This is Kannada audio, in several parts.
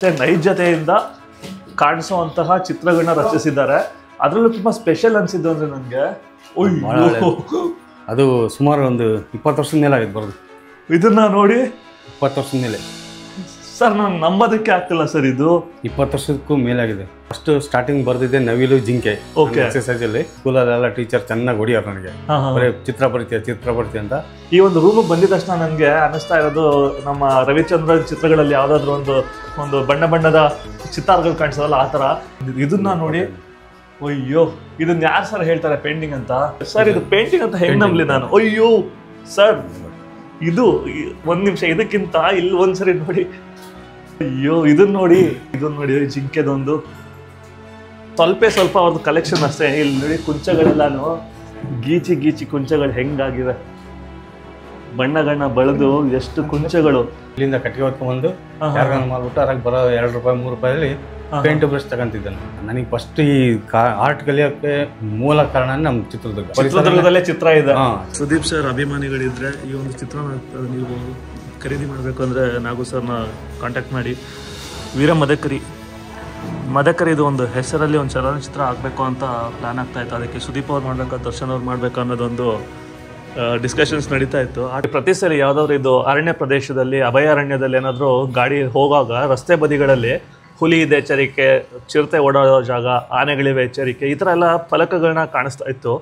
ನೈಜತೆಯಿಂದ ಕಾಣಿಸುವಂತಹ ಚಿತ್ರಗಳನ್ನ ರಚಿಸಿದ್ದಾರೆ. ಅದರಲ್ಲೂ ತುಂಬಾ ಸ್ಪೆಷಲ್ ಅನ್ಸಿದ್ದು ಅಂದ್ರೆ ನನಗೆ ಅದು ಸುಮಾರು ಒಂದು 20 ವರ್ಷದ ಮೇಲೆ ಆಗಿದೆ ಬರೋದು. ಇದನ್ನ ನೋಡಿ 20 ವರ್ಷದ ಮೇಲೆ ಸರ್, ನಾನು ನಂಬೋದಕ್ಕೆ ಆಗ್ತಿಲ್ಲ ಸರ್. ಇದು 20 ವರ್ಷಕ್ಕೂ ಮೇಲಾಗಿದೆ. ಫಸ್ಟ್ ಸ್ಟಾರ್ಟಿಂಗ್ ಬರ್ದಿದ್ದೆ ನವಿಲು ಜಿಂಕೆ. ಎಕ್ಸರ್ಸೈಸ್ ಅಲ್ಲಿ ಸ್ಕೂಲಲ್ಲೆಲ್ಲ ಟೀಚರ್ ಚೆನ್ನಾಗಿ ಹೊಡಿಯೋರು ನನಗೆ, ಬರೀ ಚಿತ್ರ ಬರಿತೀಯ ಅಂತ. ಈ ಒಂದು ರೂಮಿಗೆ ಬಂದಿದ ತಕ್ಷಣ ನನಗೆ ಅನಿಸ್ತಾ ಇರೋದು, ನಮ್ಮ ರವಿಚಂದ್ರ ಚಿತ್ರಗಳಲ್ಲಿ ಯಾವ್ದಾದ್ರು ಒಂದು ಬಣ್ಣ ಬಣ್ಣದ ಚಿತ್ತಾರಗಳು ಕಾಣಿಸೋದಲ್ಲ, ಆ ತರ. ಇದನ್ನ ನೋಡಿ, ಅಯ್ಯೋ ಇದನ್ನ ಯಾರು ಸರ್ ಹೇಳ್ತಾರೆ ಪೇಂಟಿಂಗ್ ಅಂತ? ಸರ್ ಇದು ಪೇಂಟಿಂಗ್ ಅಂತ ಹೆಂಗ್ ನಂಬಲಿ ನಾನು? ಅಯ್ಯೋ ಸರ್, ಇದು ಒಂದ್ ನಿಮಿಷ, ಇದಕ್ಕಿಂತ ಇಲ್ಲಿ ಒಂದ್ಸರಿ ನೋಡಿ. ಅಯ್ಯೋ ಇದನ್ನ ನೋಡಿ ಜಿಂಕೆದೊಂದು ಸ್ವಲ್ಪ ಅವ್ರದ್ದು ಕಲೆಕ್ಷನ್ ಅಷ್ಟೇ. ಇಲ್ಲಿ ನೋಡಿ ಕುಂಚಗಳೆಲ್ಲಾನು ಗೀಚಿ ಕುಂಚಗಳು ಹೆಂಗಾಗಿವೆ, ಬಣ್ಣಗಳನ್ನ ಬಳದು ಎಷ್ಟು ಕುಂಚಗಳು. ಇಲ್ಲಿಂದ ಕಟ್ಟಿಗೆ ಹೊತ್ಕೊಂಡ್ಬಂದು ಮಾಡ್ಬಿಟ್ಟು ಅದ್ರಾಗ ಬರೋ 2 ರೂಪಾಯಿ 3 ರೂಪಾಯಲ್ಲಿ ಪೇಂಟ್ ಬ್ರಷ್ ತಗೊಂತಿದ್ದಾನೆ. ನನಗೆ ಫಸ್ಟ್ ಈ ಆರ್ಟ್ ಕಲಿಯೋಕ್ಕೆ ಮೂಲ ಕಾರಣ ನಮ್ಮ ಚಿತ್ರದುರ್ಗದಲ್ಲೇ ಚಿತ್ರ ಇದೆ. ಸುದೀಪ್ ಸರ್ ಅಭಿಮಾನಿಗಳಿದ್ರೆ ಈ ಒಂದು ಚಿತ್ರ ನೀವು ಖರೀದಿ ಮಾಡಬೇಕು ಅಂದರೆ ನಾಗು ಸರ್ನ ಕಾಂಟ್ಯಾಕ್ಟ್ ಮಾಡಿ. ವೀರ ಮದಕರಿದು ಒಂದು ಹೆಸರಲ್ಲಿ ಒಂದು ಚಲನಚಿತ್ರ ಆಗಬೇಕು ಅಂತ ಪ್ಲಾನ್ ಆಗ್ತಾ ಇತ್ತು. ಅದಕ್ಕೆ ಸುದೀಪ್ ಅವ್ರು ಮಾಡ್ಬೇಕು, ದರ್ಶನ್ ಅವ್ರು ಮಾಡಬೇಕು ಅನ್ನೋದೊಂದು ಡಿಸ್ಕಷನ್ಸ್ ನಡೀತಾ ಇತ್ತು. ಪ್ರತಿ ಸಲ ಯಾವುದಾದ್ರು ಇದು ಅರಣ್ಯ ಪ್ರದೇಶದಲ್ಲಿ, ಅಭಯಾರಣ್ಯದಲ್ಲಿ ಏನಾದರೂ ಗಾಡಿ ಹೋಗುವಾಗ ರಸ್ತೆ ಬದಿಗಳಲ್ಲಿ ಹುಲಿ ಇದೆ ಎಚ್ಚರಿಕೆ, ಚಿರತೆ ಓಡಾಡೋ ಜಾಗ, ಆನೆಗಳಿವೆ ಎಚ್ಚರಿಕೆ, ಈ ಥರ ಎಲ್ಲ ಫಲಕಗಳನ್ನ ಕಾಣಿಸ್ತಾ ಇತ್ತು.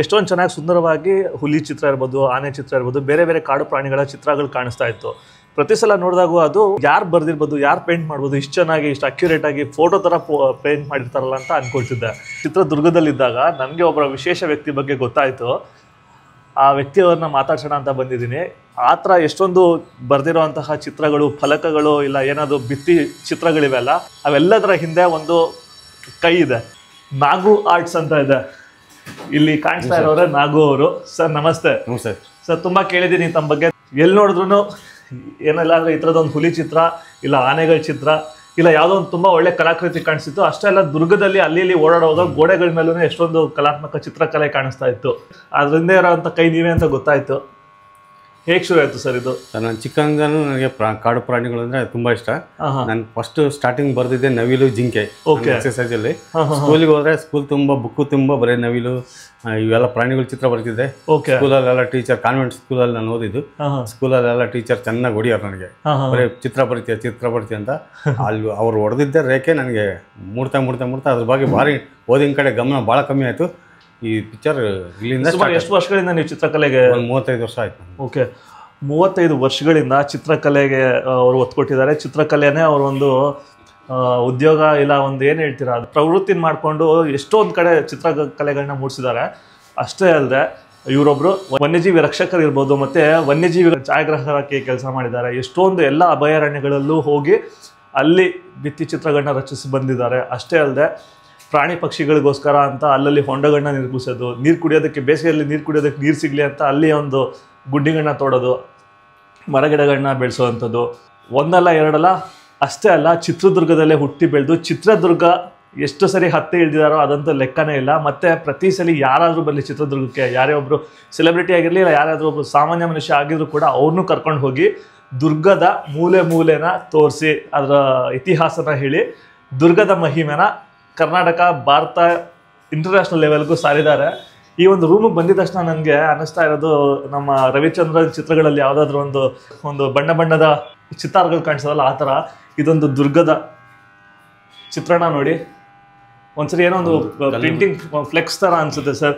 ಎಷ್ಟೊಂದು ಚೆನ್ನಾಗಿ ಸುಂದರವಾಗಿ ಹುಲಿ ಚಿತ್ರ ಇರ್ಬೋದು, ಆನೆ ಚಿತ್ರ ಇರ್ಬೋದು, ಬೇರೆ ಬೇರೆ ಕಾಡು ಪ್ರಾಣಿಗಳ ಚಿತ್ರಗಳು ಕಾಣಿಸ್ತಾ ಇತ್ತು. ಪ್ರತಿ ಸಲ ನೋಡಿದಾಗೂ ಅದು ಯಾರು ಬರ್ದಿರ್ಬೋದು, ಯಾರು ಪೇಂಟ್ ಮಾಡ್ಬೋದು, ಇಷ್ಟು ಚೆನ್ನಾಗಿ, ಇಷ್ಟು ಅಕ್ಯುರೇಟ್ ಆಗಿ ಫೋಟೋ ಥರ ಪೇಂಟ್ ಮಾಡಿರ್ತಾರಲ್ಲ ಅಂತ ಅಂದ್ಕೊಳ್ತಿದ್ದೆ. ಚಿತ್ರದುರ್ಗದಲ್ಲಿದ್ದಾಗ ನನಗೆ ಒಬ್ಬರ ವಿಶೇಷ ವ್ಯಕ್ತಿ ಬಗ್ಗೆ ಗೊತ್ತಾಯಿತು. ಆ ವ್ಯಕ್ತಿಯವ್ರನ್ನ ಮಾತಾಡ್ಸೋಣ ಅಂತ ಬಂದಿದ್ದೀನಿ. ಆ ಥರ ಎಷ್ಟೊಂದು ಬರೆದಿರೋಂತಹ ಚಿತ್ರಗಳು, ಫಲಕಗಳು, ಇಲ್ಲ ಏನಾದರೂ ಭಿತ್ತಿ ಚಿತ್ರಗಳಿವೆಲ್ಲ, ಅವೆಲ್ಲದರ ಹಿಂದೆ ಒಂದು ಕೈ ಇದೆ. ನಾಗು ಆರ್ಟ್ಸ್ ಅಂತ ಇದೆ. ಇಲ್ಲಿ ಕಾಣಿಸ್ತಾ ಇರೋರೆ ನಾಗು ಅವರು. ಸರ್ ನಮಸ್ತೆ. ಸರ್, ತುಂಬ ಕೇಳಿದ್ದೀನಿ ತಮ್ಮ ಬಗ್ಗೆ. ಎಲ್ಲಿ ನೋಡಿದ್ರು ಏನೆಲ್ಲ ಅಂದರೆ ಈ ಥರದೊಂದು ಹುಲಿ ಚಿತ್ರ, ಇಲ್ಲ ಆನೆಗಳ ಚಿತ್ರ, ಇಲ್ಲ ಯಾವುದೋ ಒಂದು ತುಂಬ ಒಳ್ಳೆ ಕಲಾಕೃತಿ ಕಾಣಿಸ್ತಿತ್ತು. ಅಷ್ಟೇ ಅಲ್ಲ, ದುರ್ಗದಲ್ಲಿ ಅಲ್ಲಿ ಓಡಾಡುವಾಗ ಗೋಡೆಗಳ ಮೇಲೂ ಎಷ್ಟೊಂದು ಕಲಾತ್ಮಕ ಚಿತ್ರಕಲೆ ಕಾಣಿಸ್ತಾ ಇತ್ತು. ಅದರಿಂದ ಇರೋಂಥ ಕೈ ನೀವೇ ಅಂತ ಗೊತ್ತಾಯಿತು. ಹೇಗೆ ಶುರು ಆಯಿತು ಸರ್ ಇದು? ನಾನು ಚಿಕ್ಕಂದನೂ ನನಗೆ ಕಾಡು ಪ್ರಾಣಿಗಳು ಅಂದರೆ ತುಂಬ ಇಷ್ಟ. ನಾನು ಫಸ್ಟ್ ಸ್ಟಾರ್ಟಿಂಗ್ ಬರ್ದಿದ್ದೆ ನವಿಲು ಜಿಂಕೆ. ಎಕ್ಸರ್ಸೈಸ್ ಅಲ್ಲಿ ಸ್ಕೂಲಿಗೆ ಹೋದ್ರೆ ಸ್ಕೂಲ್ ತುಂಬ ಬುಕ್ಕು ತುಂಬ ಬರೀ ನವಿಲು ಇವೆಲ್ಲ ಪ್ರಾಣಿಗಳ ಚಿತ್ರ ಬರ್ತಿದ್ದೆ. ಸ್ಕೂಲಲ್ಲೆಲ್ಲ ಟೀಚರ್, ಕಾನ್ವೆಂಟ್ ಸ್ಕೂಲಲ್ಲಿ ನಾನು ಓದಿದ್ದು, ಸ್ಕೂಲಲ್ಲೆಲ್ಲ ಟೀಚರ್ ಚೆನ್ನಾಗಿ ಹೊಡಿಯೋರು ನನಗೆ, ಬರೀ ಚಿತ್ರ ಬರ್ತೀಯ ಅಂತ. ಅಲ್ಲಿ ಅವ್ರು ಹೊಡೆದಿದ್ದೆ ರೇಖೆ ನನಗೆ ಮೂಡ್ತಾ ಅದ್ರ ಬಗ್ಗೆ ಭಾರಿ ಓದಿನ ಕಡೆ ಗಮನ ಭಾಳ ಕಮ್ಮಿ ಆಯಿತು. ಈ ಪಿಕ್ಚರ್ ಇಲ್ಲಿಂದ ಎಷ್ಟು ವರ್ಷಗಳಿಂದ ನೀವು ಚಿತ್ರಕಲೆಗೆ? 35 ವರ್ಷ ಆಯ್ತು. ಓಕೆ, 35 ವರ್ಷಗಳಿಂದ ಚಿತ್ರಕಲೆಗೆ ಅವರು ಒತ್ತು ಕೊಟ್ಟಿದ್ದಾರೆ. ಚಿತ್ರಕಲೆನೇ ಅವರೊಂದು ಉದ್ಯೋಗ, ಇಲ್ಲ ಒಂದು ಏನು ಹೇಳ್ತೀರಾ, ಅದು ಪ್ರವೃತ್ತಿನ ಮಾಡಿಕೊಂಡು ಎಷ್ಟೊಂದು ಕಡೆ ಚಿತ್ರಕಲೆಗಳನ್ನ ಮೂಡಿಸಿದ್ದಾರೆ. ಅಷ್ಟೇ ಅಲ್ಲದೆ ಇವರೊಬ್ಬರು ವನ್ಯಜೀವಿ ರಕ್ಷಕರು ಇರ್ಬೋದು, ಮತ್ತು ವನ್ಯಜೀವಿ ಛಾಯಾಗ್ರಾಹಕರಾಗಿ ಕೆಲಸ ಮಾಡಿದ್ದಾರೆ. ಎಷ್ಟೊಂದು ಎಲ್ಲ ಅಭಯಾರಣ್ಯಗಳಲ್ಲೂ ಹೋಗಿ ಅಲ್ಲಿ ಭಿತ್ತಿ ಚಿತ್ರಗಳನ್ನ ರಚಿಸಿ ಬಂದಿದ್ದಾರೆ. ಅಷ್ಟೇ ಅಲ್ಲದೆ ಪ್ರಾಣಿ ಪಕ್ಷಿಗಳಿಗೋಸ್ಕರ ಅಂತ ಅಲ್ಲಲ್ಲಿ ಹೊಂಡಗಳನ್ನ ನಿರ್ಮಿಸೋದು, ನೀರು ಕುಡಿಯೋದಕ್ಕೆ, ಬೇಸಿಗೆಯಲ್ಲಿ ನೀರು ಕುಡಿಯೋದಕ್ಕೆ ನೀರು ಸಿಗಲಿ ಅಂತ ಅಲ್ಲಿ ಒಂದು ಗುಡ್ಡಿಗಳನ್ನ ತೋಡೋದು, ಮರಗಿಡಗಳನ್ನ ಬೆಳೆಸೋವಂಥದ್ದು. ಒಂದಲ್ಲ ಎರಡಲ್ಲ. ಅಷ್ಟೇ ಅಲ್ಲ, ಚಿತ್ರದುರ್ಗದಲ್ಲೇ ಹುಟ್ಟಿ ಬೆಳೆದು ಚಿತ್ರದುರ್ಗ ಎಷ್ಟು ಸರಿ ಹತ್ತಿ ಇಳಿದಿದ್ದಾರೋ ಅದಂತೂ ಲೆಕ್ಕನೇ ಇಲ್ಲ. ಮತ್ತು ಪ್ರತಿ ಸಲ ಯಾರಾದರೂ ಬರಲಿ ಚಿತ್ರದುರ್ಗಕ್ಕೆ, ಯಾರೇ ಒಬ್ಬರು ಸೆಲೆಬ್ರಿಟಿ ಆಗಿರಲಿ, ಇಲ್ಲ ಯಾರಾದರೂ ಒಬ್ಬರು ಸಾಮಾನ್ಯ ಮನುಷ್ಯ ಆಗಿದ್ರು ಕೂಡ ಅವ್ರನ್ನೂ ಕರ್ಕೊಂಡು ಹೋಗಿ ದುರ್ಗದ ಮೂಲೆನ ತೋರಿಸಿ, ಅದರ ಇತಿಹಾಸನ ಹೇಳಿ, ದುರ್ಗದ ಮಹಿಮೆನ ಕರ್ನಾಟಕ, ಭಾರತ, ಇಂಟರ್ನ್ಯಾಷನಲ್ ಲೆವೆಲ್ಗೂ ಸಾರಿದ್ದಾರೆ. ಈ ಒಂದು ರೂಮಿಗೆ ಬಂದಿದ ತಕ್ಷಣ ನನಗೆ ಅನ್ನಿಸ್ತಾ ಇರೋದು, ನಮ್ಮ ರವಿಚಂದ್ರ ಚಿತ್ರಗಳಲ್ಲಿ ಯಾವುದಾದ್ರೂ ಒಂದು ಬಣ್ಣ ಬಣ್ಣದ ಚಿತ್ತಾರಗಳು ಕಾಣಿಸೋದಲ್ಲ, ಆ ಥರ ಇದೊಂದು ದುರ್ಗದ ಚಿತ್ರಣ ನೋಡಿ. ಒಂದ್ಸರಿ ಏನೋ ಒಂದು ಪ್ರಿಂಟಿಂಗ್ ಫ್ಲೆಕ್ಸ್ ಥರ ಅನ್ಸುತ್ತೆ ಸರ್.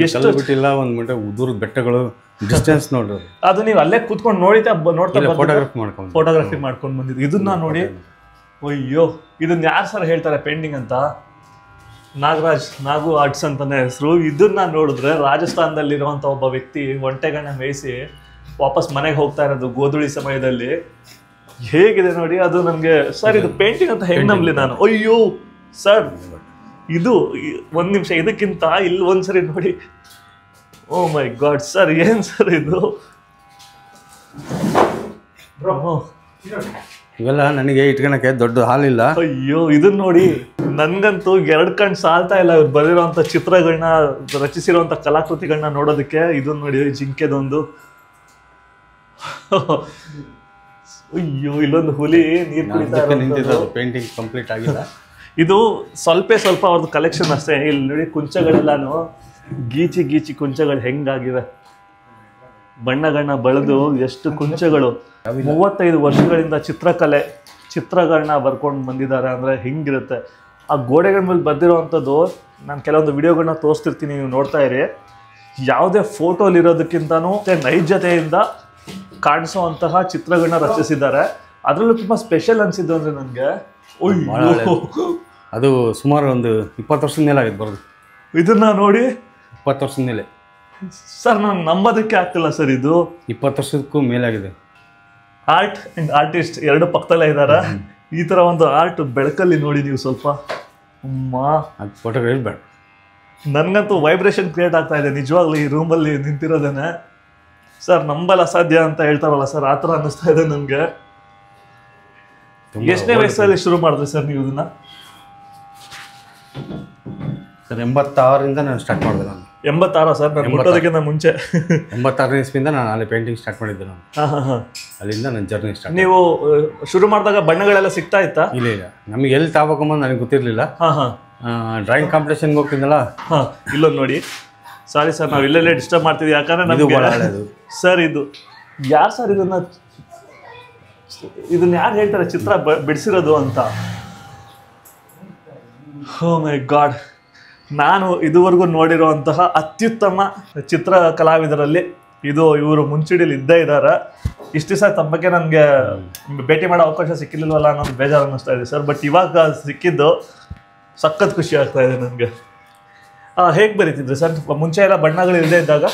ಎಷ್ಟು ಬಿಟ್ಟಿಲ್ಲ, ಒಂದು ಮಿನಿಟ್ ಉದುರು ಬೆಟ್ಟಗಳು, ಡಿಸ್ಟೆನ್ಸ್ ನೋಡ್ರಿ. ಅದು ನೀವು ಅಲ್ಲೇ ಕೂತ್ಕೊಂಡು ನೋಡ್ತಾ ಫೋಟೋಗ್ರಫಿ ಮಾಡ್ಕೊಂಡು ಬಂದಿದ್ದು. ಇದನ್ನ ನೋಡಿ, ಅಯ್ಯೋ ಇದನ್ನ ಯಾರು ಸರ್ ಹೇಳ್ತಾರೆ ಪೇಂಟಿಂಗ್ ಅಂತ? ನಾಗು ಆರ್ಟ್ಸ್ ಅಂತಾನೆ ಹೆಸರು. ಇದನ್ನ ನೋಡಿದ್ರೆ ರಾಜಸ್ಥಾನದಲ್ಲಿರುವಂಥ ಒಬ್ಬ ವ್ಯಕ್ತಿ ಒಂಟೆಗಳನ್ನ ಮೇಯಿಸಿ ವಾಪಸ್ ಮನೆಗೆ ಹೋಗ್ತಾ ಇರೋದು ಗೋಧುಳಿ ಸಮಯದಲ್ಲಿ. ಹೇಗಿದೆ ನೋಡಿ ಅದು. ನನಗೆ ಸರ್ ಇದು ಪೇಂಟಿಂಗ್ ಅಂತ ಹೆಂಗ್ ನಂಬಲಿ ನಾನು? ಅಯ್ಯೋ ಸರ್, ಇದು ಒಂದ್ ನಿಮಿಷ, ಇದಕ್ಕಿಂತ ಇಲ್ಲಿ ಒಂದ್ಸರಿ ನೋಡಿ. ಓ ಮೈ ಗಾಡ್ ಸರ್, ಏನ್ ಸರ್ ಇದು? ಇವೆಲ್ಲ ನನಗೆ ಇಟ್ಕೊಳಕ್ಕೆ ದೊಡ್ಡ ಹಾಲಿಲ್ಲ. ಅಯ್ಯೋ ಇದನ್ನ ನೋಡಿ, ನನ್ಗಂತೂ 2 ಕಣ್ಣು ಸಾಲ್ತಾ ಇಲ್ಲ ಇವ್ರು ಬರೆದಿರೋಂಥ ಚಿತ್ರಗಳನ್ನ, ರಚಿಸಿರುವಂಥ ಕಲಾಕೃತಿಗಳನ್ನ ನೋಡೋದಕ್ಕೆ. ಇದನ್ನ ನೋಡಿ, ಜಿಂಕೆದೊಂದು ಅಯ್ಯೋ, ಇಲ್ಲೊಂದು ಹುಲಿ ನೀರು ಕುಡಿತಾ ಇರೋದು. ಪೇಂಟಿಂಗ್ ಕಂಪ್ಲೀಟ್ ಆಗಿಲ್ಲ. ಇದು ಸ್ವಲ್ಪ ಅವ್ರದ್ದು ಕಲೆಕ್ಷನ್ ಅಷ್ಟೇ. ಇಲ್ಲಿ ನೋಡಿ ಕುಂಚಗಳೆಲ್ಲಾನು ಗೀಚಿ ಕುಂಚಗಳು ಹೆಂಗಾಗಿವೆ, ಬಣ್ಣಗಳನ್ನ ಬಳದು ಎಷ್ಟು ಕುಂಚಗಳು. 35 ವರ್ಷಗಳಿಂದ ಚಿತ್ರಗಳನ್ನ ಬರ್ಕೊಂಡು ಬಂದಿದ್ದಾರೆ ಅಂದರೆ ಹಿಂಗಿರುತ್ತೆ. ಆ ಗೋಡೆಗಳ ಮೇಲೆ ಬರ್ದಿರೋವಂಥದ್ದು ನಾನು ಕೆಲವೊಂದು ವಿಡಿಯೋಗಳನ್ನ ತೋರಿಸ್ತಿರ್ತೀನಿ, ನೀವು ನೋಡ್ತಾ ಇರಿ. ಯಾವುದೇ ಫೋಟೋಲಿರೋದಕ್ಕಿಂತನೂ ನೈಜತೆಯಿಂದ ಕಾಣಿಸೋವಂತಹ ಚಿತ್ರಗಳನ್ನ ರಚಿಸಿದ್ದಾರೆ. ಅದರಲ್ಲೂ ತುಂಬ ಸ್ಪೆಷಲ್ ಅನಿಸಿದ್ದು ಅಂದರೆ ನನಗೆ, ಅದು ಸುಮಾರು ಒಂದು 20 ವರ್ಷದ ಮೇಲೆ ಆಗಿದೆ ಬರೋದು. ಇದನ್ನ ನೋಡಿ 20 ವರ್ಷದ ಮೇಲೆ ಸರ್, ನಾನು ನಂಬೋದಕ್ಕೆ ಆಗ್ತಿಲ್ಲ ಸರ್. ಇದು 20 ವರ್ಷಕ್ಕೂ ಮೇಲಾಗಿದೆ. ಆರ್ಟ್ ಆ್ಯಂಡ್ ಆರ್ಟಿಸ್ಟ್ ಎರಡು ಪಕ್ಕದಲ್ಲೇ ಇದ್ದಾರೆ. ಈ ಥರ ಒಂದು ಆರ್ಟ್ ಬೆಳಕಲ್ಲಿ ನೋಡಿ ನೀವು ಸ್ವಲ್ಪ. ಅದು ಫೋಟೋ ಹೇಳ್ಬೇಡ, ನನಗಂತೂ ವೈಬ್ರೇಷನ್ ಕ್ರಿಯೇಟ್ ಆಗ್ತಾ ಇದೆ ನಿಜವಾಗ್ಲೂ ಈ ರೂಮಲ್ಲಿ ನಿಂತಿರೋದೇನೆ. ಸರ್ ನಂಬಲ್ಲ ಅಸಾಧ್ಯ ಅಂತ ಹೇಳ್ತಾರಲ್ಲ ಸರ್, ಆ ಥರ ಅನ್ನಿಸ್ತಾ ಇದೆ ನನಗೆ. ಎಷ್ಟನೇ ವಯಸ್ಸಲ್ಲಿ ಶುರು ಮಾಡಿದ್ರಿ ಸರ್ ನೀವು ಇದನ್ನ? ಸರ್ 86ರಿಂದ ನಾನು ಸ್ಟಾರ್ಟ್ ಮಾಡಿದೆ. ನಾನು 86 ಸರ್, ನಾನು ಮುಟ್ಟೋದಕ್ಕಿಂತ ಮುಂಚೆ 86ನೇ ಇಸ್ವಿಯಿಂದ ನಾನು ಅಲ್ಲಿ ಪೇಂಟಿಂಗ್ ಸ್ಟಾರ್ಟ್ ಮಾಡಿದ್ದೆ. ನಾನು ಅಲ್ಲಿಂದ ನನ್ನ ಜರ್ನಿ ಸ್ಟಾರ್ಟ್. ನೀವು ಶುರು ಮಾಡಿದಾಗ ಬಣ್ಣಗಳೆಲ್ಲ ಸಿಗ್ತಾ ಇತ್ತಾ? ಇಲ್ಲ, ನಮಗೆ ಎಲ್ಲಿ ತಾವಕೊಂಬಂದು ನನಗೆ ಗೊತ್ತಿರಲಿಲ್ಲ. ಡ್ರಾಯಿಂಗ್ ಕಾಂಪಿಟೇಷನ್ಗೆ ಹೋಗ್ತಿದ್ದಲ್ಲ. ಇಲ್ಲೊಂದು ನೋಡಿ, ಸಾರಿ ಸರ್ ನಾವು ಇಲ್ಲೆಲ್ಲೇ ಡಿಸ್ಟರ್ಬ್ ಮಾಡ್ತಿದ್ವಿ, ಯಾಕಂದ್ರೆ ನಮಗೆ ಸರ್ ಇದು ಯಾರು ಸರ್ ಇದನ್ನ ಯಾರು ಹೇಳ್ತಾರೆ ಚಿತ್ರ ಬಿಡಿಸಿರೋದು ಅಂತ? ಓ ಮೈ ಗಾಡ್, ನಾನು ಇದುವರೆಗೂ ನೋಡಿರುವಂತಹ ಅತ್ಯುತ್ತಮ ಚಿತ್ರ ಕಲಾವಿದರಲ್ಲಿ ಇವರು ಮುಂಚೂಣಿಯಲ್ಲಿ ಇದ್ದೇ ಇದ್ದಾರೆ. ಇಷ್ಟು ದಿವಸ ತಮ್ಮ ಬಗ್ಗೆ ನನಗೆ ಭೇಟಿ ಮಾಡೋ ಅವಕಾಶ ಸಿಕ್ಕಿಲ್ವಲ್ಲ ಅನ್ನೋದು ಬೇಜಾರು ಅನ್ನಿಸ್ತಾ ಇದೆ ಸರ್. ಬಟ್ ಇವಾಗ ಸಿಕ್ಕಿದ್ದು ಸಖತ್ ಖುಷಿ ಆಗ್ತಾ ಇದೆ ನನಗೆ. ಹೇಗೆ ಬರೀತಿದ್ರಿ ಸರ್ ಮುಂಚೆ ಎಲ್ಲ ಬಣ್ಣಗಳು ಇಲ್ಲದೆ ಇದ್ದಾಗ?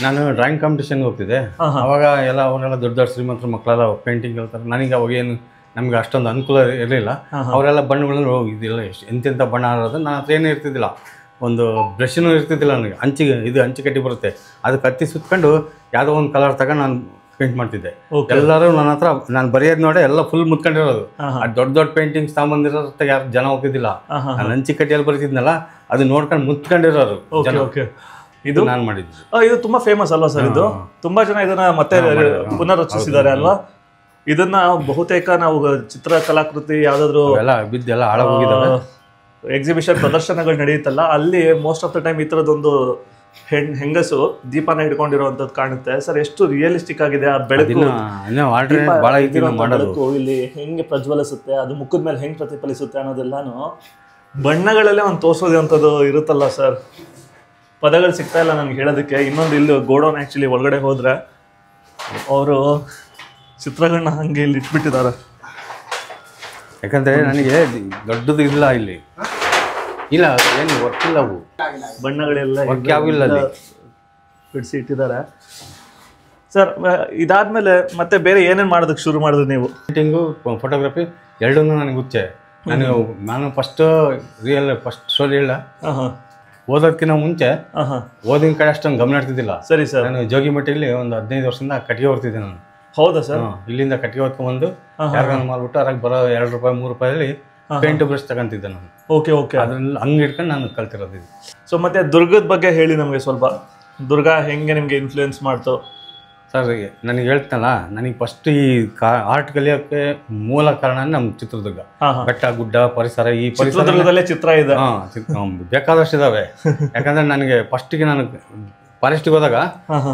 ನಾನು ಡ್ರಾಯಿಂಗ್ ಕಾಂಪಿಟೇಷನ್ಗೆ ಹೋಗ್ತಿದ್ದೆ. ಅವಾಗ ಅವರೆಲ್ಲ ದೊಡ್ಡ ಶ್ರೀಮಂತರ ಮಕ್ಕಳೆಲ್ಲ ಪೇಂಟಿಂಗ್ ಹೇಳ್ತಾರೆ. ನನಗೆ ಅವಾಗ ಏನು ನಮ್ಗೆ ಅಷ್ಟೊಂದು ಅನುಕೂಲ ಇರಲಿಲ್ಲ. ಅವರೆಲ್ಲ ಬಣ್ಣಗಳನ್ನು ಹೋಗಿದ್ದಿಲ್ಲ, ಎಂತೆಂಥ ಬಣ್ಣ ಆಡೋದು ನನ್ನ ಹತ್ರ ಏನೂ ಇರ್ತಿದ್ದಿಲ್ಲ. ಒಂದು ಬ್ರಷ್ನೂ ಇರ್ತಿದ್ದಿಲ್ಲ ನನಗೆ. ಅಂಚಿ ಕಟ್ಟಿ ಬರುತ್ತೆ, ಅದು ಕತ್ತಿ ಸುತ್ಕೊಂಡು ಯಾವುದೋ ಒಂದು ಕಲರ್ ತಗೊಂಡು ನಾನು ಪೇಂಟ್ ಮಾಡ್ತಿದ್ದೆ. ಎಲ್ಲರೂ ನನ್ನ ಹತ್ರ ನಾನು ಬರೆಯೋದು ನೋಡಿ ಎಲ್ಲ ಫುಲ್ ಮುತ್ಕೊಂಡಿರೋದು. ದೊಡ್ಡ ಪೇಂಟಿಂಗ್ಸ್ ತಗೊಂಬಂದಿರೋ ಯಾರು ಜನ ಹೋಗ್ತಿದ್ದಿಲ್ಲ. ನಾನು ಅಂಚಿ ಕಟ್ಟಿಯಲ್ಲಿ ಬರೀತಿದ್ನಲ್ಲ, ಅದು ನೋಡ್ಕೊಂಡು ಮುತ್ಕೊಂಡಿರೋರು ಜನ. ಇದು ನಾನು ಮಾಡಿದ್ದು. ಇದು ತುಂಬಾ ಫೇಮಸ್ ಅಲ್ವಾ ಸರ್? ಇದು ತುಂಬಾ ಜನ ಇದನ್ನ ಮತ್ತೆ ಪುನರ್ರಚಿಸಿದ್ದಾರೆ ಅಲ್ವಾ? ಇದನ್ನ ಬಹುತೇಕ ನಾವು ಚಿತ್ರ ಕಲಾಕೃತಿ ಯಾವ್ದಾದ್ರು ಬಿದ್ದೆಲ್ಲ ಹಾಳಾಗೋಗಿದ್ದಾವೆ. ಎಕ್ಸಿಬಿಷನ್ ಪ್ರದರ್ಶನಗಳು ನಡೆಯುತ್ತಲ್ಲ, ಅಲ್ಲಿ ಮೋಸ್ಟ್ ಆಫ್ ದ ಟೈಮ್ ಈ ಥರದೊಂದು ಹೆಂಗಸು ದೀಪನ ಹಿಡ್ಕೊಂಡಿರುವಂಥದ್ದು ಕಾಣುತ್ತೆ ಸರ್. ಎಷ್ಟು ರಿಯಲಿಸ್ಟಿಕ್ ಆಗಿದೆ ಆ ಬೆಳಕು, ಇಲ್ಲಿ ಹೆಂಗೆ ಪ್ರಜ್ವಲಿಸುತ್ತೆ, ಅದು ಮುಖದ ಮೇಲೆ ಹೆಂಗೆ ಪ್ರತಿಫಲಿಸುತ್ತೆ ಅನ್ನೋದೆಲ್ಲಾನು ಬಣ್ಣಗಳಲ್ಲೇ ಒಂದು ತೋರಿಸೋದು ಅಂಥದ್ದು ಇರುತ್ತಲ್ಲ ಸರ್. ಪದಗಳು ಸಿಗ್ತಾ ಇಲ್ಲ ನನಗೆ ಹೇಳೋದಕ್ಕೆ. ಇನ್ನೊಂದು ಇಲ್ಲಿ ಗೋಡೌನ್ ಆ್ಯಕ್ಚುಲಿ ಒಳಗಡೆ ಹೋದರೆ ಅವರು ಚಿತ್ರಗಳನ್ನ ಹಂಗೆ ಇಲ್ಲಿ ಇಟ್ಬಿಟ್ಟಿದ್ದಾರೆ. ಯಾಕಂದರೆ ನನಗೆ ದೊಡ್ಡದು ಇಲ್ಲ ಇಲ್ಲಿ, ಇಲ್ಲ ಏನು ವರ್ಕ್ ಇಲ್ಲ, ಅವು ಬಣ್ಣಗಳೆಲ್ಲ ವರ್ಕ್ ಯಾವಿಲ್ಲ ಅಲ್ಲಿ ಬಿಡಿಸಿ ಇಟ್ಟಿದ್ದಾರೆ ಸರ್. ಇದಾದ್ಮೇಲೆ ಮತ್ತೆ ಬೇರೆ ಏನೇನು ಮಾಡೋದಕ್ಕೆ ಶುರು ಮಾಡಿದ್ರಿ ನೀವು? ಪೇಂಟಿಂಗು, ಫೋಟೋಗ್ರಫಿ ಎರಡನ್ನೂ ನನಗೆ ಹುಚ್ಚೆ. ನಾನು ಫಸ್ಟ್ ಸ್ಟೋರಿ ಇಲ್ಲ, ಓದೋದಕ್ಕಿಂತ ಮುಂಚೆ ಓದಿನ ಕಡೆ ಅಷ್ಟೊಂದು ಗಮನ ಇಡ್ತಿದ್ದಿಲ್ಲ. ಸರಿ ಸರ್. ನಾನು ಜೋಗಿಮಟ್ಟಿಯಲ್ಲಿ ಒಂದು 15 ವರ್ಷದಿಂದ ಕಟ್ಟಿಗೆ ಹೊರ್ತಿದ್ದೆ ನಾನು. ಹೌದಾ ಸರ್? ಇಲ್ಲಿಂದ ಕಟ್ಟಿಗೆ ಹೊತ್ಕೊಂಡ್ಬಂದು ಯಾರಿಗಾನ ಮಾಡ್ಬಿಟ್ಟು ಅದ್ರಾಗ ಬರೋ 2 ರೂಪಾಯಿ 3 ರೂಪಾಯಲ್ಲಿ ಪೇಂಟ್ ಬ್ರಷ್ ತಗೊಂತಿದ್ದೆ ನಾನು. Okay okay. ಅದ್ರಲ್ಲಿ ಹಂಗೆ ಇಟ್ಕೊಂಡು ನಾನು ಕಲ್ತಿರೋದು ಇದು. ಸೊ ಮತ್ತೆ ದುರ್ಗದ ಬಗ್ಗೆ ಹೇಳಿ ನಮಗೆ ಸ್ವಲ್ಪ. ದುರ್ಗ ಹೆಂಗೆ ನಿಮಗೆ ಇನ್ಫ್ಲೂಯೆನ್ಸ್ ಮಾಡ್ತು ಸರ್? ನನಗೆ ಹೇಳ್ತನಲ್ಲ, ನನಗೆ ಫಸ್ಟ್ ಈ ಆರ್ಟ್ ಕಲಿಯೋಕ್ಕೆ ಮೂಲ ಕಾರಣ ನಮ್ಮ ಚಿತ್ರದುರ್ಗ. ಬೆಟ್ಟ ಗುಡ್ಡ ಪರಿಸರ, ಈ ಪರಿಸರದಲ್ಲೇ ಚಿತ್ರ ಇದೆ ಬೇಕಾದಷ್ಟು ಇದಾವೆ. ಯಾಕಂದ್ರೆ ನನಗೆ ಫಸ್ಟಿಗೆ ನಾನು ಫಾರೆಸ್ಟಿಗೆ ಹೋದಾಗ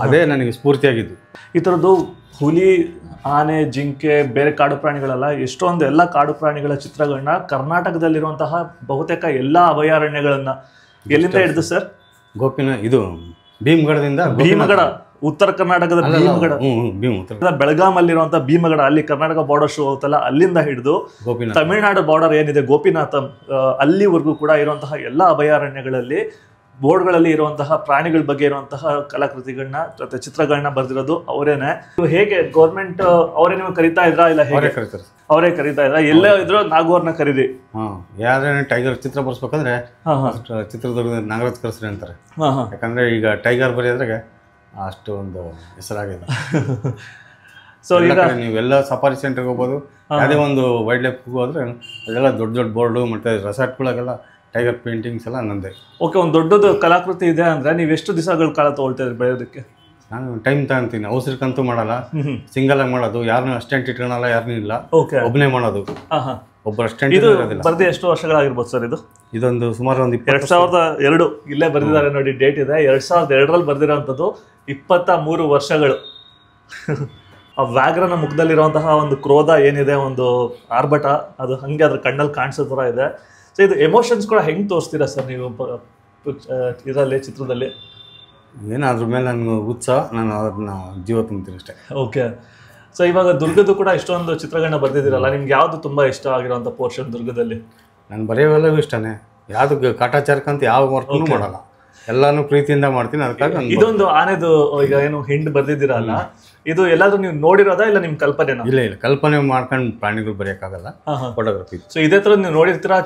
ಅದೇ ನನಗೆ ಸ್ಫೂರ್ತಿಯಾಗಿದ್ದು. ಈ ಥರದ್ದು ಹುಲಿ, ಆನೆ, ಜಿಂಕೆ, ಬೇರೆ ಕಾಡು ಪ್ರಾಣಿಗಳೆಲ್ಲ ಎಷ್ಟೊಂದು ಎಲ್ಲ ಕಾಡು ಪ್ರಾಣಿಗಳ ಚಿತ್ರಗಳನ್ನ ಕರ್ನಾಟಕದಲ್ಲಿರುವಂತಹ ಬಹುತೇಕ ಎಲ್ಲ ಅಭಯಾರಣ್ಯಗಳನ್ನ ಎಲ್ಲಿಂದ ಹಿಡಿದು ಸರ್? ಇದು ಭೀಮಗಢದಿಂದ. ಭೀಮಗಢ ಉತ್ತರ ಕರ್ನಾಟಕದ ಭೀಮಗಢ, ಬೆಳಗಾಮಲ್ಲಿರುವಂತಹ ಭೀಮಗಢ, ಅಲ್ಲಿ ಕರ್ನಾಟಕ ಬಾರ್ಡರ್ ಶೋ ಆಗುತ್ತಲ್ಲ, ಅಲ್ಲಿಂದ ಹಿಡಿದು ತಮಿಳುನಾಡು ಬಾರ್ಡರ್ ಏನಿದೆ ಗೋಪಿನಾಥಂ, ಅಲ್ಲಿವರೆಗೂ ಕೂಡ ಇರುವಂತಹ ಎಲ್ಲ ಅಭಯಾರಣ್ಯಗಳಲ್ಲಿ ಬೋರ್ಡ್ಗಳಲ್ಲಿ ಇರುವಂತಹ ಪ್ರಾಣಿಗಳ ಬಗ್ಗೆ ಇರುವಂತಹ ಕಲಾಕೃತಿಗಳನ್ನ ಮತ್ತೆ ಚಿತ್ರಗಳನ್ನ ಬರ್ದಿರೋದು ಅವರೇನೆ. ಹೇಗೆ ಗೌರ್ಮೆಂಟ್ ಅವರೇ ನೀವು ಕರಿತಾ ಇದ್ರಾ ಇಲ್ಲ ಅವರೇ ಕರಿತಾ ಇದ್ರ? ಎಲ್ಲೇ ಇದ್ರು ನಾಗೂರ್ನ ಕರೀರಿ. ಯಾರೇ ಟೈಗರ್ ಚಿತ್ರ ಬರ್ಸ್ಬೇಕಂದ್ರೆ ಚಿತ್ರದುರ್ಗದ ನಾಗರಾಜ್ ಕರ್ಸ್ರಿ ಅಂತಾರೆ. ಯಾಕಂದ್ರೆ ಈಗ ಟೈಗರ್ ಬರೆಯೋದ್ರಾಗೆ ಅಷ್ಟು ಒಂದು ಹೆಸರಾಗಿದೆ. ಸೊ ಈಗ ನೀವೆಲ್ಲ ಸಫಾರಿ ಸೆಂಟರ್ಗೆ ಹೋಗ್ಬೋದು, ಯಾವುದೇ ಒಂದು ವೈಲ್ಡ್ ಲೈಫ್ ಹೋದ್ರೆ ಅದೆಲ್ಲ ದೊಡ್ಡ ದೊಡ್ಡ ಬೋರ್ಡು ಮತ್ತೆ ರೆಸಾರ್ಟ್ಗಳಿಗೆಲ್ಲ ಟೈಗರ್ ಪೇಂಟಿಂಗ್ಸ್ ಎಲ್ಲ ನಂದೆ. ಓಕೆ, ಒಂದು ದೊಡ್ಡದು ಕಲಾಕೃತಿ ಇದೆ ಅಂದರೆ ನೀವು ಎಷ್ಟು ದಿವಸಗಳ ಕಾಲ ತೊಗೊಳ್ತಾ ಇದ್ರಿ ಬೆಳೆಯೋದಕ್ಕೆ? ನಾನು ಟೈಮ್ ತಗೊಂತೀನಿ, ಅವಸರಕ್ಕಂತೂ ಮಾಡಲ್ಲ, ಸಿಂಗಲ್ ಆಗಿ ಮಾಡೋದು, ಯಾರನ್ನೂ ಅಸ್ಟೆಂಟ್ ಇಟ್ಕೊಳಲ್ಲ, ಯಾರನ್ನೂ ಇಲ್ಲ, ಒಬ್ಬನೇ ಮಾಡೋದು. ಒಬ್ಬ ಅಸ್ಟೆಂಟ್ ಇರೋದಿಲ್ಲ. ಬರ್ದು ಎಷ್ಟು ವರ್ಷಗಳಾಗಿರ್ಬೋದು ಸರ್ ಇದು? ಇದೊಂದು ಸುಮಾರು ಒಂದು 2002 ಇಲ್ಲೇ ಬರ್ದಿದ್ದಾರೆ ನೋಡಿ, ಡೇಟ್ ಇದೆ 2002ರಲ್ಲಿ ಬರ್ದಿರೋಂಥದ್ದು. 23 ವರ್ಷಗಳು. ಆ ವ್ಯಾಘ್ರನ ಮುಖದಲ್ಲಿರುವಂತಹ ಒಂದು ಕ್ರೋಧ ಏನಿದೆ, ಒಂದು ಆರ್ಭಟ, ಅದು ಹಂಗೆ ಅದ್ರ ಕಣ್ಣಲ್ಲಿ ಕಾಣಿಸೋ ಥರ ಇದೆ. ಸೊ ಇದು ಎಮೋಷನ್ಸ್ ಕೂಡ ಹೆಂಗೆ ತೋರಿಸ್ತೀರಾ ಸರ್ ನೀವು ಇದರಲ್ಲಿ, ಚಿತ್ರದಲ್ಲಿ? ಏನೋ ಅದ್ರ ಮೇಲೆ ನನಗೆ ಉತ್ಸಾಹ, ನಾನು ಅದನ್ನ ಜೀವ ತುಂಬ್ತೀನಿ ಅಷ್ಟೇ. ಓಕೆ. ಸೊ ಇವಾಗ ದುರ್ಗದ್ದು ಕೂಡ ಇಷ್ಟೊಂದು ಚಿತ್ರಗಳನ್ನ ಬರ್ದಿದ್ದೀರಲ್ಲ, ನಿಮ್ಗೆ ಯಾವುದು ತುಂಬ ಇಷ್ಟ ಆಗಿರೋಂಥ ಪೋರ್ಷನ್ ದುರ್ಗದಲ್ಲಿ? ನಾನು ಬರೆಯೋವೆಲ್ಲವೂ ಇಷ್ಟನೇ, ಯಾವುದು ಕಾಟಾಚಾರಕ್ಕಂತ ಯಾವ ವರ್ಕ್ನೂ ಮಾಡಲ್ಲ, ಎಲ್ಲಾನು ಪ್ರೀತಿಯಿಂದ ಮಾಡ್ತೀನಿ. ಅದಕ್ಕಾಗಿ ಇದೊಂದು ಆನೆದು ಈಗ ಏನು ಹಿಂಡ್ ಬರ್ದಿದ್ದೀರಲ್ಲ, ಇದು ಎಲ್ಲಾದ್ರೂ ನೀವು ನೋಡಿರೋದಾ ಇಲ್ಲ ನಿಮ್ ಕಲ್ಪನೆನಾ? ಇಲ್ಲ, ಕಲ್ಪನೆ ಮಾಡ್ಕೊಂಡು ಪ್ರಾಣಿಗಳು ಬರೆಯೋಕ್ಕಾಗಲ್ಲ, ಫೋಟೋಗ್ರಫಿ. ಸೊ ಇದೇ ತರ ನೀವು ನೋಡಿರ್ತೀರಾ,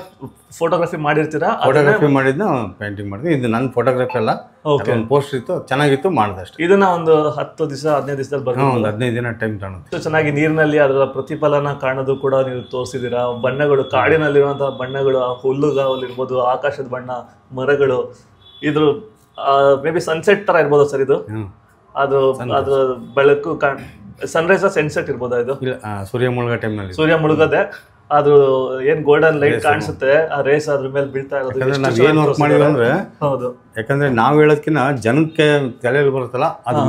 ಫೋಟೋಗ್ರಫಿ ಮಾಡಿರ್ತೀರಾ? ಫೋಟೋಗ್ರಫಿ ಮಾಡಿದ್ನ ಪೇಂಟಿಂಗ್ ಮಾಡಿದ್ವಿ. ಇದು ನನ್ನ ಫೋಟೋಗ್ರಫಿ ಅಲ್ಲ, ಒಂದು ಪೋಸ್ಟರ್ ಇತ್ತು, ಚೆನ್ನಾಗಿತ್ತು, ಮಾಡಿದೆ ಅಷ್ಟೇ. ಇದನ್ನ ಒಂದು 10 ದಿವಸ 15 ದಿವಸದಲ್ಲಿ ಬರ್ತೀವಿ, ಒಂದು 15 ದಿನ ಟೈಮ್ ತಗೊಳುತ್ತೆ. ಚೆನ್ನಾಗಿ ನೀರಿನಲ್ಲಿ ಅದರ ಪ್ರತಿಫಲನ ಕಾಣೋದು ಕೂಡ ನೀವು ತೋರಿಸಿದ್ದೀರಾ. ಬಣ್ಣಗಳು, ಕಾಡಿನಲ್ಲಿರುವಂತಹ ಬಣ್ಣಗಳು, ಹುಲ್ಲುಗಾವಲಿರ್ಬೋದು, ಆಕಾಶದ ಬಣ್ಣ, ಮರಗಳು, ಇದ್ರ ಮೇ ಬಿ ಸನ್ಸೆಟ್ ತರ ಇರ್ಬೋದು ಸರ್ ಇದು. ಅದು ಅದ್ರ ಬೆಳಕು ಸನ್ರೈಸ್ ಸನ್ಸೆಟ್ ಇರ್ಬೋದಾ ಇದು? ಸೂರ್ಯ ಮುಳುಗೋ ಟೈಮ್ನಲ್ಲಿ, ಸೂರ್ಯ ಮುಳುಗದೆ ಅದು ಏನ್ ಗೋಲ್ಡನ್ ಲೈಟ್ ಕಾಣಿಸುತ್ತೆ, ಆ ರೇಸ್ ಅದ್ರ ಮೇಲೆ ಬೀಳ್ತಾ ಇರೋದು. ನಾವ್ ಏನ್ ವರ್ಕ್ ಮಾಡಿದ್ವಿ ಅಂದ್ರೆ, ಹೌದು, ಯಾಕಂದ್ರೆ ನಾವು ಹೇಳೋದಕ್ಕಿಂತ ಜನಕ್ಕೆ ತಲೆಯಲ್ಲಿ ಬರುತ್ತಲ್ಲ ಅದು.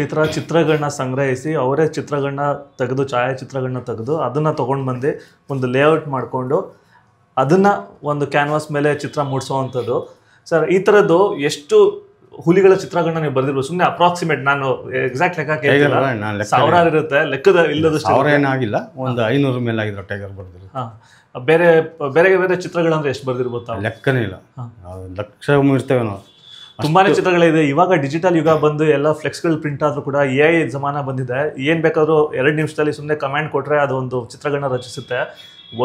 ಈ ಥರ ಚಿತ್ರಗಳನ್ನ ಸಂಗ್ರಹಿಸಿ ಅವರೇ ಚಿತ್ರಗಳನ್ನ ತೆಗೆದು, ಛಾಯಾಚಿತ್ರಗಳನ್ನ ತೆಗೆದು ಅದನ್ನ ತಗೊಂಡು ಬಂದು ಒಂದು ಲೇಔಟ್ ಮಾಡಿಕೊಂಡು ಅದನ್ನ ಒಂದು ಕ್ಯಾನ್ವಾಸ್ ಮೇಲೆ ಚಿತ್ರ ಮೂಡಿಸುವಂಥದ್ದು. ಸರ್ ಈ ಥರದ್ದು ಎಷ್ಟು ಹುಲಿಗಳ ಚಿತ್ರಗಳನ್ನ ನೀವು ಬರ್ದಿರ್ಬೋದು? ಸುಮ್ಮನೆ ಅಪ್ರಾಕ್ಸಿಮೇಟ್, ನಾನು ಎಕ್ಸಾಕ್ಟ್ ಲೆಕ್ಕ ಕೇಳಿಲ್ಲ, ಸಾವಿರಾರು ಇರುತ್ತೆ, ಲೆಕ್ಕದ ಇಲ್ಲದಷ್ಟು. ಸಾವಿರ ಏನಾಗಿಲ್ಲ, ಒಂದು 500 ಮೇಲೆ ಆಗಿದ್ರು ಟೈಗರ್ ಬರ್ದಿರೋ. ಬೇರೆ ಬೇರೆ ಬೇರೆ ಚಿತ್ರಗಳಂದ್ರೆ ಎಷ್ಟು ಬರ್ದಿರ್ಬೋದು? ಲೆಕ್ಕನೇ ಇಲ್ಲ, ಲಕ್ಷ ಇರ್ತೇವೆ ನಾವು. ತುಂಬಾನೇ ಚಿತ್ರಗಳಿದೆ. ಇವಾಗ ಡಿಜಿಟಲ್ ಯುಗ ಬಂದು ಎಲ್ಲ ಫ್ಲೆಕ್ಸ್ಗಳು ಪ್ರಿಂಟ್ ಆದ್ರೂ ಕೂಡ AI ಜಮಾನ ಬಂದಿದೆ. ಏನ್ ಬೇಕಾದ್ರೂ 2 ನಿಮಿಷದಲ್ಲಿ ಸುಮ್ಮನೆ ಕಮೆಂಟ್ ಕೊಟ್ರೆ ಅದು ಒಂದು ಚಿತ್ರಗಳನ್ನ ರಚಿಸುತ್ತೆ.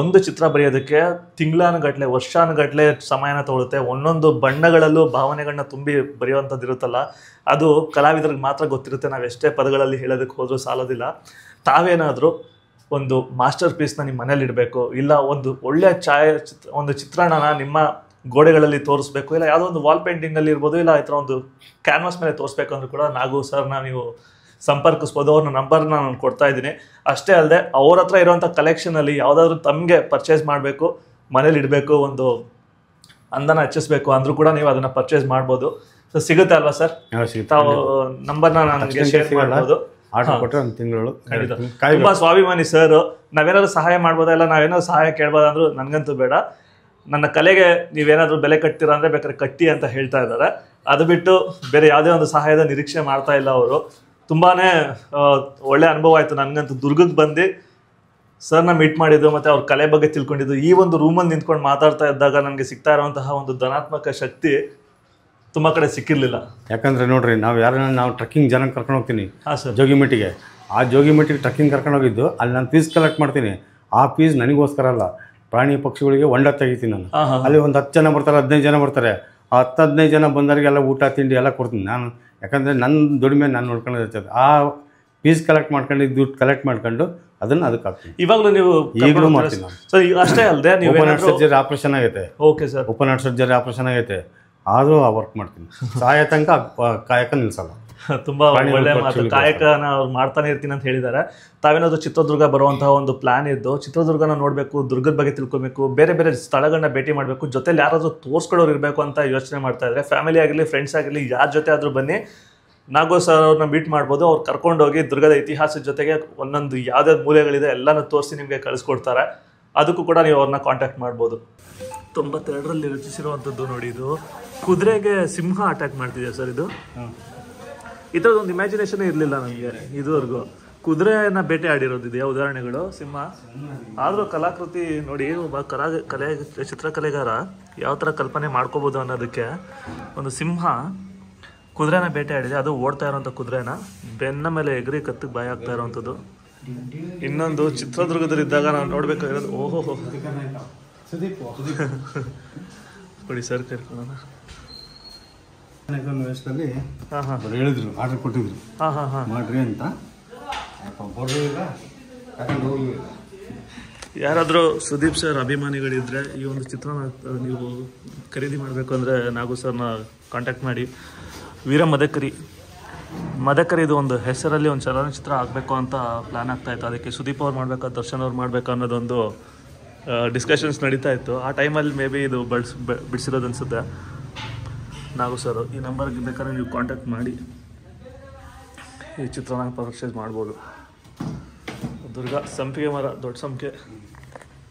ಒಂದು ಚಿತ್ರ ಬರೆಯೋದಕ್ಕೆ ತಿಂಗಳಾನುಗಟ್ಲೆ, ವರ್ಷಾನುಗಟ್ಲೆ ಸಮಯನ ತಗೊಳುತ್ತೆ. ಒಂದೊಂದು ಬಣ್ಣಗಳಲ್ಲೂ ಭಾವನೆಗಳನ್ನ ತುಂಬಿ ಬರೆಯುವಂಥದ್ದು ಇರುತ್ತಲ್ಲ, ಅದು ಕಲಾವಿದರಿಗೆ ಮಾತ್ರ ಗೊತ್ತಿರುತ್ತೆ. ನಾವೆಷ್ಟೇ ಪದಗಳಲ್ಲಿ ಹೇಳೋದಕ್ಕೆ ಹೋದ್ರೂ ಸಾಲೋದಿಲ್ಲ. ತಾವೇನಾದರೂ ಒಂದು ಮಾಸ್ಟರ್ ಪೀಸ್ನ ನಿಮ್ಮ ಮನೇಲಿ ಇಡಬೇಕು, ಇಲ್ಲ ಒಂದು ಒಳ್ಳೆಯ ಒಂದು ಚಿತ್ರಣನ ನಿಮ್ಮ ಗೋಡೆಗಳಲ್ಲಿ ತೋರಿಸ್ಬೇಕು, ಇಲ್ಲ ಯಾವುದೋ ಒಂದು ವಾಲ್ ಪೇಂಟಿಂಗಲ್ಲಿ ಇರ್ಬೋದು, ಇಲ್ಲ ಈ ಥರ ಒಂದು ಕ್ಯಾನ್ವಾಸ್ ಮೇಲೆ ತೋರಿಸ್ಬೇಕು ಅಂದ್ರೂ ಕೂಡ ನಾಗು ಸರ್ನ ನೀವು ಸಂಪರ್ಕಿಸ್ಬೋದು. ಅವ್ರನ್ನ ನಂಬರ್ನ ನಾನು ಕೊಡ್ತಾ ಇದ್ದೀನಿ. ಅಷ್ಟೇ ಅಲ್ಲದೆ ಅವ್ರ ಹತ್ರ ಇರುವಂಥ ಕಲೆಕ್ಷನಲ್ಲಿ ಯಾವುದಾದ್ರೂ ತಮಗೆ ಪರ್ಚೇಸ್ ಮಾಡಬೇಕು, ಮನೇಲಿ ಇಡಬೇಕು, ಒಂದು ಅಂದನ ಹೆಚ್ಚಿಸ್ಬೇಕು ಅಂದರೂ ಕೂಡ ನೀವು ಅದನ್ನು ಪರ್ಚೇಸ್ ಮಾಡ್ಬೋದು. ಸೊ ಸಿಗುತ್ತೆ ಅಲ್ವಾ ಸರ್? ತಾವು ನಂಬರ್ನ ನನಗೆ ಶೇರ್ ಮಾಡ್ಬೋದು. ತುಂಬ ಸ್ವಾಭಿಮಾನಿ ಸರ್. ನಾವೇನಾದ್ರು ಸಹಾಯ ಮಾಡ್ಬೋದಾ, ಇಲ್ಲ ನಾವೇನಾದ್ರು ಸಹಾಯ ಕೇಳ್ಬೋದಾ ಅಂದ್ರೂ ನನಗಂತೂ ಬೇಡ. ನನ್ನ ಕಲೆಗೆ ನೀವೇನಾದರೂ ಬೆಲೆ ಕಟ್ತೀರಾ ಅಂದರೆ ಬೇಕಾದ್ರೆ ಕಟ್ಟಿ ಅಂತ ಹೇಳ್ತಾ ಇದ್ದಾರೆ. ಅದು ಬಿಟ್ಟು ಬೇರೆ ಯಾವುದೇ ಒಂದು ಸಹಾಯದ ನಿರೀಕ್ಷೆ ಮಾಡ್ತಾ ಇಲ್ಲ ಅವರು. ತುಂಬಾ ಒಳ್ಳೆ ಅನುಭವ ಆಯಿತು ನನಗಂತೂ. ದುರ್ಗಕ್ಕೆ ಬಂದು ಸರ್ನ ಮೀಟ್ ಮಾಡಿದ್ದು ಮತ್ತು ಅವ್ರ ಕಲೆ ಬಗ್ಗೆ ತಿಳ್ಕೊಂಡಿದ್ದು, ಈ ಒಂದು ರೂಮಲ್ಲಿ ನಿಂತ್ಕೊಂಡು ಮಾತಾಡ್ತಾ ಇದ್ದಾಗ ನನಗೆ ಸಿಗ್ತಾ ಇರುವಂತಹ ಒಂದು ಧನಾತ್ಮಕ ಶಕ್ತಿ ತುಂಬ ಕಡೆ ಸಿಕ್ಕಿರಲಿಲ್ಲ. ಯಾಕಂದರೆ ನೋಡ್ರಿ, ನಾವು ಟ್ರಕ್ಕಿಂಗ್ ಜನ ಕರ್ಕೊಂಡು ಹೋಗ್ತೀನಿ ಜೋಗಿಮಟ್ಟಿಗೆ. ಆ ಜೋಗಿಮಟ್ಟಿಗೆ ಟ್ರಕ್ಕಿಂಗ್ ಕರ್ಕೊಂಡು ಹೋಗಿದ್ದು, ಅಲ್ಲಿ ನಾನು ಫೀಸ್ ಕಲೆಕ್ಟ್ ಮಾಡ್ತೀನಿ. ಆ ಫೀಸ್ ನನಗೋಸ್ಕರ ಅಲ್ಲ, ಪ್ರಾಣಿ ಪಕ್ಷಿಗಳಿಗೆ ಹೊಂಡ ತೆಗಿತೀನಿ ನಾನು. ಅಲ್ಲಿ ಒಂದು 10 ಜನ ಬರ್ತಾರೆ, 15 ಜನ ಬರ್ತಾರೆ. ಆ 10-15 ಜನ ಬಂದವರಿಗೆಲ್ಲ ಊಟ ತಿಂಡಿ ಎಲ್ಲ ಕೊಡ್ತೀನಿ ನಾನು. ಯಾಕಂದರೆ ನನ್ನ ದುಡಿಮೆ ನಾನು ನೋಡ್ಕೊಳ್ಳೋದಿರ್ತದೆ. ಆ ಫೀಸ್ ಕಲೆಕ್ಟ್ ಮಾಡ್ಕೊಂಡು, ದುಡ್ಡು ಕಲೆಕ್ಟ್ ಮಾಡ್ಕೊಂಡು ಅದನ್ನು ಅದಕ್ಕೆ ಹಾಕ್ತೀನಿ. ಇವಾಗಲೂ ನೀವು ಈಗಲೂ ಮಾಡ್ತೀನಿ ನಾನು. ಸರ್ ಅಷ್ಟೇ ಅಲ್ಲದೆ ನೀವು ಓಪನ್ ಹಾರ್ಟ್ ಸರ್ಜರಿ ಆಪ್ರೇಷನ್ ಆಗೈತೆ. Okay sir, open heart surgery operation ಆಗೈತೆ, ಆದರೂ ಆ ವರ್ಕ್ ಮಾಡ್ತೀನಿ. ಸಾಯ ತನಕ ಕಾಯಕ ನಿಲ್ಲಿಸಲ್ಲ. ತುಂಬಾ ಒಳ್ಳೆ ಮಾತು. ಕಾಯಕನ ಅವ್ರು ಮಾಡ್ತಾನೆ ಇರ್ತೀನಿ ಅಂತ ಹೇಳಿದ್ದಾರೆ. ತಾವೇನಾದ್ರು ಚಿತ್ರದುರ್ಗ ಬರುವಂತಹ ಒಂದು ಪ್ಲಾನ್ ಇದ್ದು, ಚಿತ್ರದುರ್ಗನ ನೋಡಬೇಕು, ದುರ್ಗದ ಬಗ್ಗೆ ತಿಳ್ಕೊಬೇಕು, ಬೇರೆ ಬೇರೆ ಸ್ಥಳಗಳನ್ನ ಭೇಟಿ ಮಾಡಬೇಕು, ಜೊತೆಲಿ ಯಾರಾದ್ರೂ ತೋರಿಸ್ಕೊಡೋರು ಇರಬೇಕು ಅಂತ ಯೋಚನೆ ಮಾಡ್ತಾ ಇದ್ರೆ, ಫ್ಯಾಮಿಲಿ ಆಗಿರಲಿ, ಫ್ರೆಂಡ್ಸ್ ಆಗಿರಲಿ, ಯಾರ ಜೊತೆ ಆದರೂ ಬನ್ನಿ, ನಾಗೋ ಸರ್ ಅವ್ರನ್ನ ಮೀಟ್ ಮಾಡ್ಬೋದು. ಅವ್ರು ಕರ್ಕೊಂಡೋಗಿ ದುರ್ಗದ ಇತಿಹಾಸದ ಜೊತೆಗೆ ಒಂದೊಂದು ಯಾವ್ದಾವ್ದು ಮೂಲೆಗಳಿದೆ ಎಲ್ಲನೂ ತೋರಿಸಿ ನಿಮಗೆ ಕಳಿಸ್ಕೊಡ್ತಾರೆ. ಅದಕ್ಕೂ ಕೂಡ ನೀವು ಅವ್ರನ್ನ ಕಾಂಟ್ಯಾಕ್ಟ್ ಮಾಡ್ಬೋದು. 92ರಲ್ಲಿ ರಚಿಸಿರುವಂಥದ್ದು ನೋಡಿ. ಇದು ಕುದುರೆಗೆ ಸಿಂಹ ಅಟ್ಯಾಕ್ ಮಾಡ್ತಿದೆ ಸರ್. ಇದು ಈ ಥರದೊಂದು ಇಮ್ಯಾಜಿನೇಷನೇ ಇರಲಿಲ್ಲ ನನಗೆ ಇದುವರೆಗೂ. ಕುದುರೆನ ಬೇಟೆ ಆಡಿರೋದು ಇದೆಯಾ ಉದಾಹರಣೆಗಳು, ಸಿಂಹ. ಆದರೂ ಕಲಾಕೃತಿ ನೋಡಿ, ಒಬ್ಬ ಚಿತ್ರಕಲೆಗಾರ ಯಾವ ಥರ ಕಲ್ಪನೆ ಮಾಡ್ಕೋಬೋದು ಅನ್ನೋದಕ್ಕೆ. ಒಂದು ಸಿಂಹ ಕುದುರೆನ ಬೇಟೆ ಆಡಿದೆ, ಅದು ಓಡ್ತಾ ಇರೋಂಥ ಕುದುರೆನ ಬೆನ್ನ ಮೇಲೆ ಎಗರಿ ಕತ್ತಿಗೆ ಬಾಯಿ ಆಗ್ತಾ ಇರೋವಂಥದ್ದು. ಇನ್ನೊಂದು ಚಿತ್ರದುರ್ಗದಲ್ಲಿದ್ದಾಗ ನಾವು ನೋಡಬೇಕಾಗಿರೋದು, ಓಹೋ ಕೊಡಿ ಸರ್ ಕರ್ಕೊಳ್ಳೋಣ. ಹೇಳಿದ್ರು, ಆರ್ಡರ್ ಕೊಟ್ಟಿದ್ರು ಮಾಡ್ರಿ ಅಂತ. ಯಾರಾದರೂ ಸುದೀಪ್ ಸರ್ ಅಭಿಮಾನಿಗಳಿದ್ರೆ ಈ ಒಂದು ಚಿತ್ರನ ನೀವು ಖರೀದಿ ಮಾಡಬೇಕು ಅಂದರೆ ನಾಗು ಸರ್ನ ಕಾಂಟ್ಯಾಕ್ಟ್ ಮಾಡಿ. ವೀರ ಮದಕರಿ ಮದಕರಿ ಇದು ಒಂದು ಹೆಸರಲ್ಲಿ ಒಂದು ಚಲನಚಿತ್ರ ಆಗಬೇಕು ಅಂತ ಪ್ಲ್ಯಾನ್ ಆಗ್ತಾಯಿತ್ತು. ಅದಕ್ಕೆ ಸುದೀಪ್ ಅವ್ರು ಮಾಡಬೇಕಾ ದರ್ಶನ್ ಅವ್ರು ಮಾಡಬೇಕಾ ಅನ್ನೋದೊಂದು ಡಿಸ್ಕಷನ್ಸ್ ನಡೀತಾ ಇತ್ತು. ಆ ಟೈಮಲ್ಲಿ ಮೇ ಬಿ ಇದು ಬಿಡಿಸಿರೋದು ಅನಿಸುತ್ತೆ. ನಾಗು ಸರ್ ಈ ನಂಬರ್ಗೆ ಬೇಕಾದ್ರೆ ನೀವು ಕಾಂಟ್ಯಾಕ್ಟ್ ಮಾಡಿ ಈ ಚಿತ್ರನ ಪರ್ಚೇಸ್ ಮಾಡ್ಬೋದು. ದುರ್ಗಾ ಸಂಪಿಗೆ ಮರ, ದೊಡ್ಡ ಸಂಪಿಗೆ.